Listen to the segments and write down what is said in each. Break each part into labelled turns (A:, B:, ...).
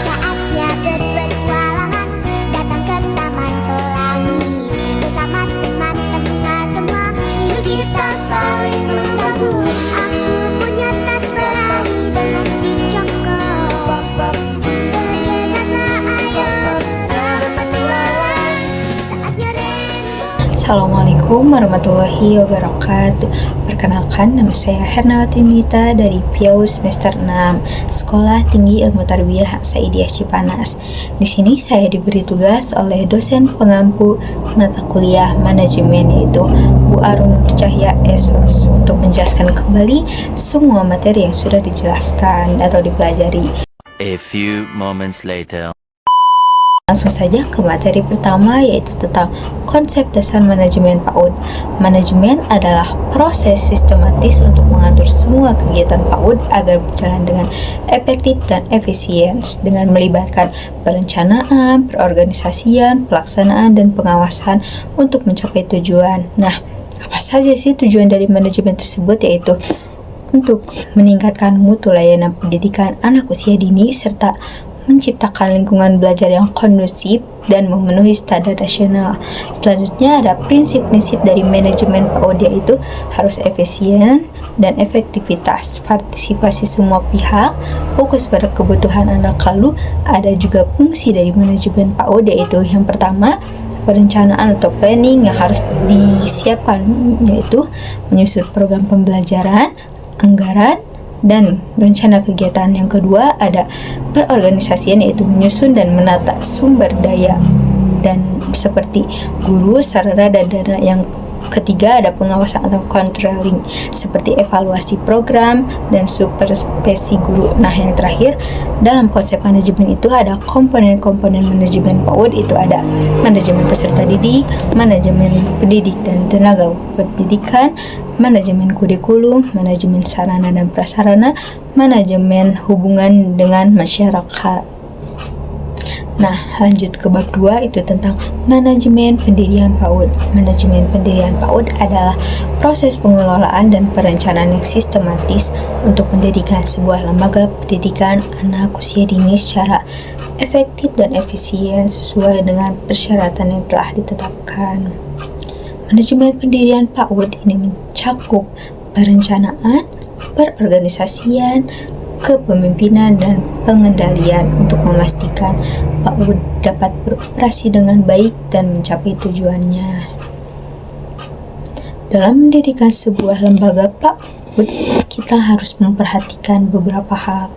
A: Saatnya berpetualangan, datang ke Taman Pelangi. Bersama teman-teman semua, yuk kita saling membantu. Aku punya tas berlari dengan si Joko. Bergegaslah ayo berpetualang. Saatnya rainbow.
B: Assalamualaikum warahmatullahi wabarakatuh. Perkenalkan, nama saya Hernawati Mita dari PIAU semester 6, Sekolah Tinggi Ilmu Tarbiyah Saidiyah Cipanas. Di sini saya diberi tugas oleh dosen pengampu mata kuliah manajemen, yaitu Bu Arum Cahya Esos, untuk menjelaskan kembali semua materi yang sudah dijelaskan atau dipelajari.
C: A few moments later.
B: Langsung saja ke materi pertama, yaitu tentang konsep dasar manajemen PAUD. Manajemen adalah proses sistematis untuk mengatur semua kegiatan PAUD agar berjalan dengan efektif dan efisien, dengan melibatkan perencanaan, perorganisasian, pelaksanaan, dan pengawasan untuk mencapai tujuan. Nah, apa saja sih tujuan dari manajemen tersebut? Yaitu untuk meningkatkan mutu layanan pendidikan anak usia dini, serta menciptakan lingkungan belajar yang kondusif dan memenuhi standar nasional. Selanjutnya ada prinsip-prinsip dari manajemen PAUD, yaitu harus efisien dan efektivitas, partisipasi semua pihak, fokus pada kebutuhan anak. Lalu ada juga fungsi dari manajemen PAUD, yaitu yang pertama, perencanaan atau planning yang harus disiapkan, yaitu menyusun program pembelajaran, anggaran, dan rencana kegiatan. Yang kedua ada perorganisasian, yaitu menyusun dan menata sumber daya dan seperti guru, sarana, dan dana. Yang ketiga ada pengawasan atau controlling, seperti evaluasi program dan supervisi guru. Nah, yang terakhir dalam konsep manajemen itu ada komponen-komponen manajemen PAUD, itu ada manajemen peserta didik, manajemen pendidik dan tenaga pendidikan, manajemen kurikulum, manajemen sarana dan prasarana, manajemen hubungan dengan masyarakat. Nah, lanjut ke bab 2, itu tentang manajemen pendirian PAUD. Manajemen pendirian PAUD adalah proses pengelolaan dan perencanaan yang sistematis untuk mendirikan sebuah lembaga pendidikan anak usia dini secara efektif dan efisien sesuai dengan persyaratan yang telah ditetapkan. Manajemen pendirian PAUD ini mencakup perencanaan, perorganisasian, kepemimpinan, dan pengendalian untuk memastikan PAUD dapat beroperasi dengan baik dan mencapai tujuannya. Dalam mendirikan sebuah lembaga PAUD, kita harus memperhatikan beberapa hal.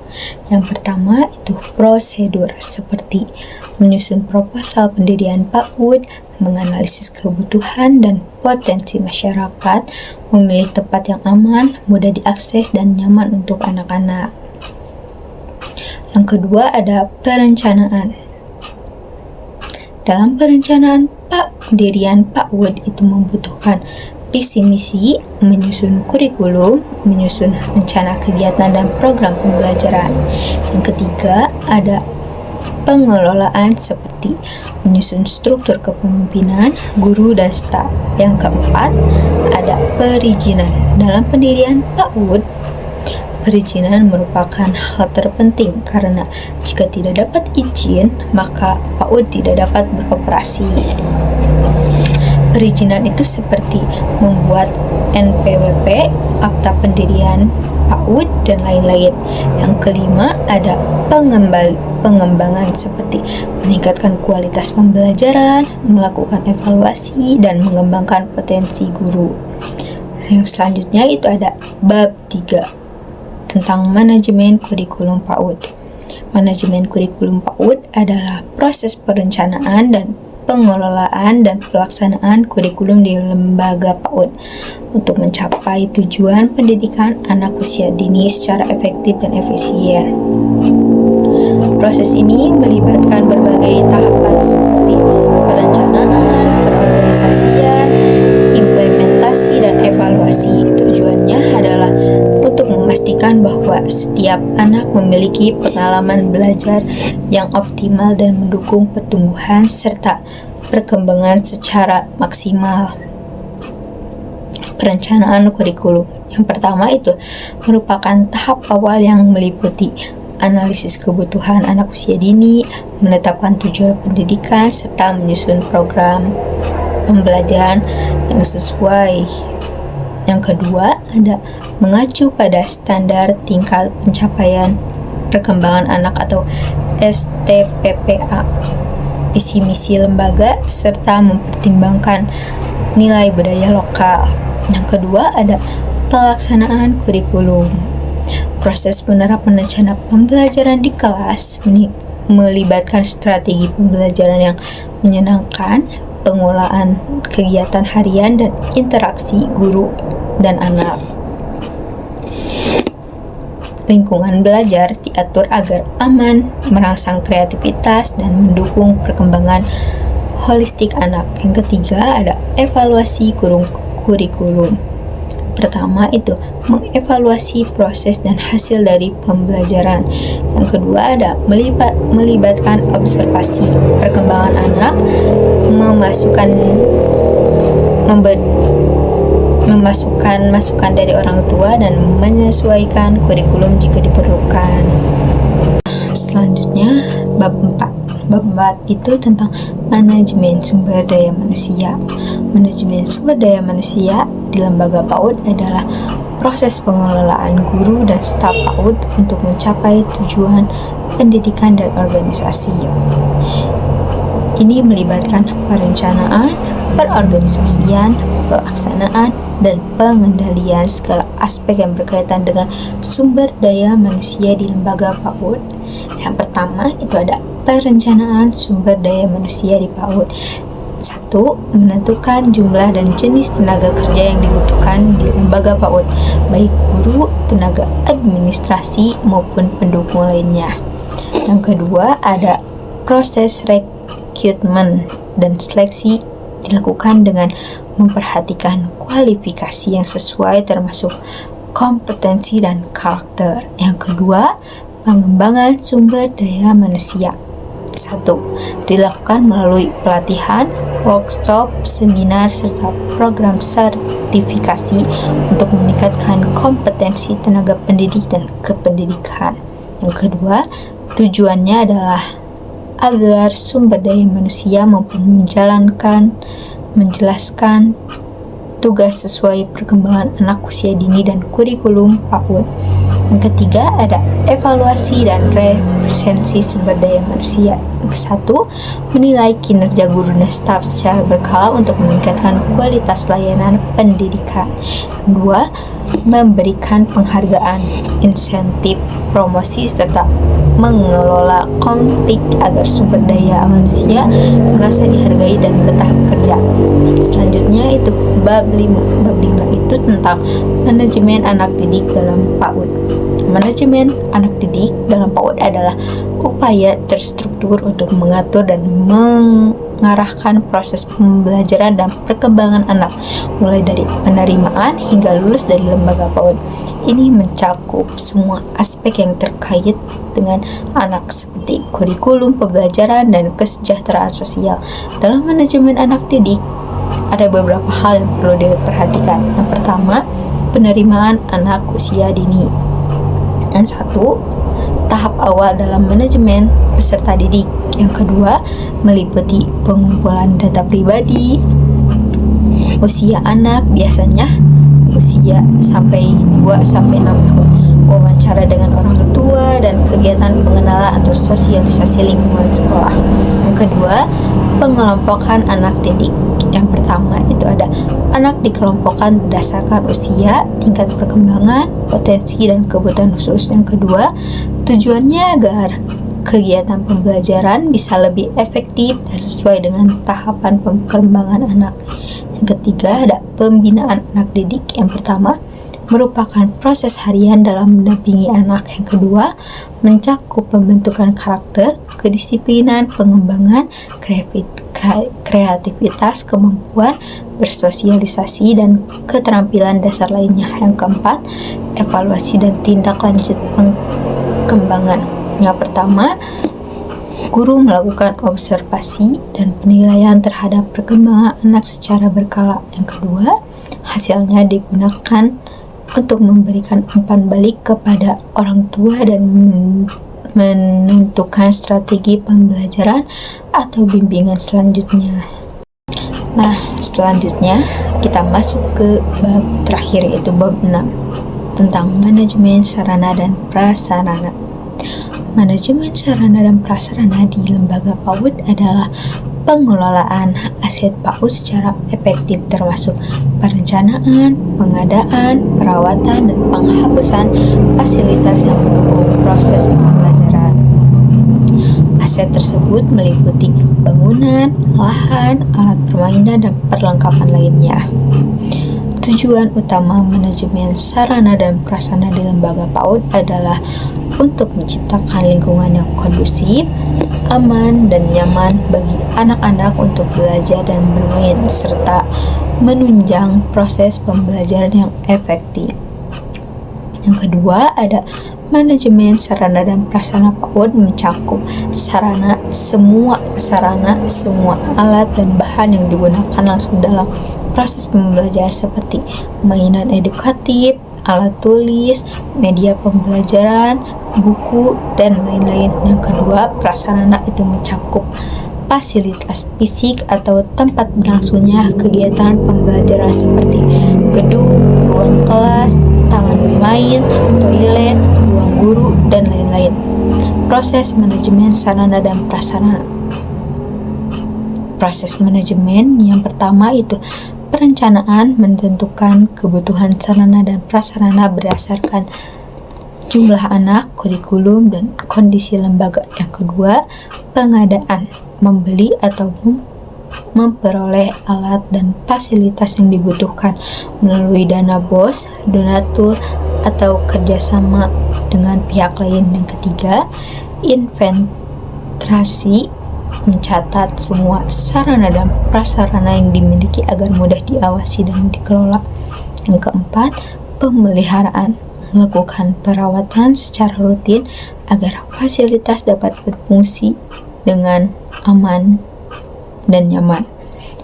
B: Yang pertama itu prosedur, seperti menyusun proposal pendirian PAUD, menganalisis kebutuhan dan potensi masyarakat, memilih tempat yang aman, mudah diakses, dan nyaman untuk anak-anak. Yang kedua ada perencanaan. Dalam perencanaan pendirian PAUD itu membutuhkan visi misi, menyusun kurikulum, menyusun rencana kegiatan dan program pembelajaran. Yang ketiga ada pengelolaan, seperti menyusun struktur kepemimpinan, guru, dan staf. Yang keempat ada perizinan. Dalam pendirian PAUD, perizinan merupakan hal terpenting karena jika tidak dapat izin, maka PAUD tidak dapat beroperasi. Perizinan itu seperti membuat NPWP, akta pendirian PAUD, dan lain-lain. Yang kelima ada pengembangan, seperti meningkatkan kualitas pembelajaran, melakukan evaluasi, dan mengembangkan potensi guru. Yang selanjutnya itu ada bab 3 tentang manajemen kurikulum PAUD. Manajemen kurikulum PAUD adalah proses perencanaan dan pengelolaan dan pelaksanaan kurikulum di lembaga PAUD untuk mencapai tujuan pendidikan anak usia dini secara efektif dan efisien. Proses ini melibatkan berbagai tahapan seperti perencanaan, perorganisasian, implementasi, dan evaluasi. Tujuannya adalah untuk memastikan bahwa setiap anak memiliki pengalaman belajar yang optimal dan mendukung pertumbuhan serta perkembangan secara maksimal. Perencanaan kurikulum. Yang pertama itu merupakan tahap awal yang meliputi analisis kebutuhan anak usia dini, menetapkan tujuan pendidikan, serta menyusun program pembelajaran yang sesuai. Yang kedua ada mengacu pada standar tingkat pencapaian perkembangan anak atau STPPA, visi misi lembaga, serta mempertimbangkan nilai budaya lokal. Yang kedua ada pelaksanaan kurikulum. Proses penerapan rencana pembelajaran di kelas melibatkan strategi pembelajaran yang menyenangkan, pengelolaan kegiatan harian, dan interaksi guru dan anak. Lingkungan belajar diatur agar aman, merangsang kreativitas, dan mendukung perkembangan holistik anak. Yang ketiga ada evaluasi kurikulum. Pertama itu mengevaluasi proses dan hasil dari pembelajaran. Yang kedua ada melibatkan observasi perkembangan anak, memasukkan masukan dari orang tua, dan menyesuaikan kurikulum jika diperlukan. Selanjutnya bab 4. Bab 4 itu tentang manajemen sumber daya manusia. Manajemen sumber daya manusia di lembaga PAUD adalah proses pengelolaan guru dan staf PAUD untuk mencapai tujuan pendidikan dan organisasi. Ini melibatkan perencanaan, perorganisasian, pelaksanaan, dan pengendalian segala aspek yang berkaitan dengan sumber daya manusia di lembaga PAUD. Yang pertama itu ada perencanaan sumber daya manusia di PAUD. 1. Menentukan jumlah dan jenis tenaga kerja yang dibutuhkan di lembaga PAUD, baik guru, tenaga administrasi, maupun pendukung lainnya. Yang kedua ada proses rekrutmen dan seleksi dilakukan dengan memperhatikan kualifikasi yang sesuai termasuk kompetensi dan karakter. Yang kedua, pengembangan sumber daya manusia. 1. Dilakukan melalui pelatihan, workshop, seminar, serta program sertifikasi untuk meningkatkan kompetensi tenaga pendidik dan kependidikan. Yang kedua, tujuannya adalah agar sumber daya manusia mampu menjelaskan tugas sesuai perkembangan anak usia dini dan kurikulum PAUD. Yang ketiga ada evaluasi dan resensi sumber daya manusia. Yang satu, menilai kinerja guru dan staf secara berkala untuk meningkatkan kualitas layanan pendidikan. Yang dua, memberikan penghargaan, insentif, promosi, serta mengelola konflik agar sumber daya manusia merasa dihargai dan betah bekerja. Selanjutnya itu bab 5. Bab 5 itu tentang manajemen anak didik dalam PAUD. Manajemen anak didik dalam PAUD adalah upaya terstruktur untuk mengatur dan mengarahkan proses pembelajaran dan perkembangan anak, mulai dari penerimaan hingga lulus dari lembaga PAUD. Ini mencakup semua aspek yang terkait dengan anak seperti kurikulum pembelajaran dan kesejahteraan sosial. Dalam manajemen anak didik, ada beberapa hal yang perlu diperhatikan. Yang pertama, penerimaan anak usia dini. Yang satu, tahap awal dalam manajemen peserta didik. Yang kedua, meliputi pengumpulan data pribadi, usia anak, biasanya usia sampai 2-6 tahun, wawancara dengan orang tua, dan kegiatan pengenalan atau sosialisasi lingkungan sekolah. Yang kedua, pengelompokan anak didik. Yang pertama itu ada anak dikelompokkan berdasarkan usia, tingkat perkembangan, potensi, dan kebutuhan khusus. Yang kedua, tujuannya agar kegiatan pembelajaran bisa lebih efektif dan sesuai dengan tahapan perkembangan anak. Yang ketiga ada pembinaan anak didik. Yang pertama merupakan proses harian dalam mendampingi anak. Yang kedua mencakup pembentukan karakter, kedisiplinan, pengembangan kreativitas, kemampuan bersosialisasi, dan keterampilan dasar lainnya. Yang keempat, evaluasi dan tindak lanjut pengembangan. Yang pertama, guru melakukan observasi dan penilaian terhadap perkembangan anak secara berkala. Yang kedua, hasilnya digunakan untuk memberikan umpan balik kepada orang tua dan menentukan strategi pembelajaran atau bimbingan selanjutnya. Nah, selanjutnya kita masuk ke bab terakhir, yaitu bab 6 tentang manajemen sarana dan prasarana. Manajemen sarana dan prasarana di lembaga PAUD adalah pengelolaan aset PAUD secara efektif, termasuk perencanaan, pengadaan, perawatan, dan penghapusan fasilitas yang mendukung proses pembelajaran. Aset tersebut meliputi bangunan, lahan, alat permainan, dan perlengkapan lainnya. Tujuan utama manajemen sarana dan prasarana di lembaga PAUD adalah untuk menciptakan lingkungan yang kondusif, aman, dan nyaman bagi anak-anak untuk belajar dan bermain, serta menunjang proses pembelajaran yang efektif. Yang kedua, ada manajemen sarana dan prasarana PAUD mencakup semua alat dan bahan yang digunakan langsung dalam proses pembelajaran seperti mainan edukatif, alat tulis, media pembelajaran, buku, dan lain-lain. Yang kedua, prasarana itu mencakup fasilitas fisik atau tempat berlangsungnya kegiatan pembelajaran seperti gedung, ruang kelas, taman bermain, toilet, ruang guru, dan lain-lain. Proses manajemen sarana dan prasarana. Proses manajemen yang pertama itu perencanaan, menentukan kebutuhan sarana dan prasarana berdasarkan jumlah anak, kurikulum, dan kondisi lembaga. Yang kedua, pengadaan, membeli atau memperoleh alat dan fasilitas yang dibutuhkan melalui dana BOS, donatur, atau kerjasama dengan pihak lain. Yang ketiga, inventarisi, mencatat semua sarana dan prasarana yang dimiliki agar mudah diawasi dan dikelola. Yang keempat, pemeliharaan, melakukan perawatan secara rutin agar fasilitas dapat berfungsi dengan aman dan nyaman.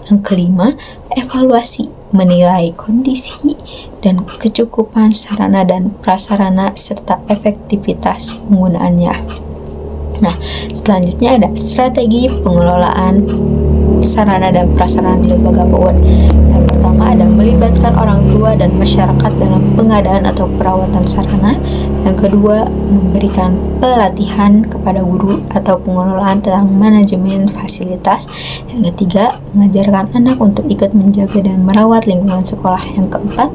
B: Yang kelima, evaluasi, menilai kondisi dan kecukupan sarana dan prasarana serta efektivitas penggunaannya. Nah, selanjutnya ada strategi pengelolaan sarana dan prasarana di lembaga PAUD. Yang pertama ada melibatkan orang tua dan masyarakat dalam pengadaan atau perawatan sarana. Yang kedua, memberikan pelatihan kepada guru atau pengelolaan tentang manajemen fasilitas. Yang ketiga, mengajarkan anak untuk ikut menjaga dan merawat lingkungan sekolah. Yang keempat,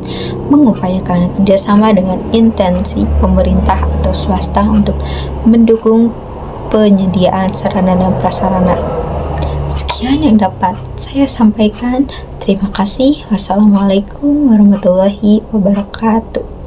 B: mengupayakan kerjasama dengan intensi pemerintah atau swasta untuk mendukung penyediaan sarana dan prasarana. Sekian yang dapat saya sampaikan. Terima kasih. Wassalamualaikum warahmatullahi wabarakatuh.